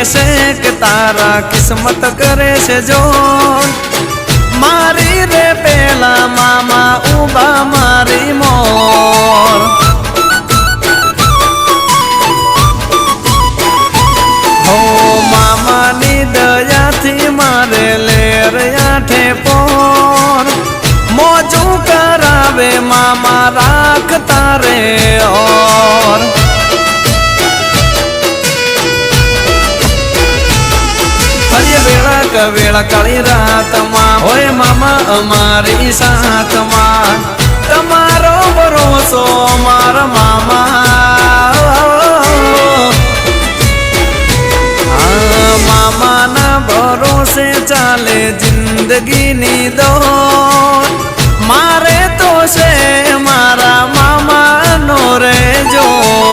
છે કે તારા કિસ્મત કરે છે જો મારી રે પેલા મામા ઉભા મારી મોર હો મામાની દયાથી મારે લેર આઠે પોર મોજું કરાવે મામા રાખતા રે ઓર વેળા કાળી રાતમાં હોય મામા અમારી સાથમાં તમારો ભરોસો મારા મામા મામાના ભરોસે ચાલે જિંદગીની દોડ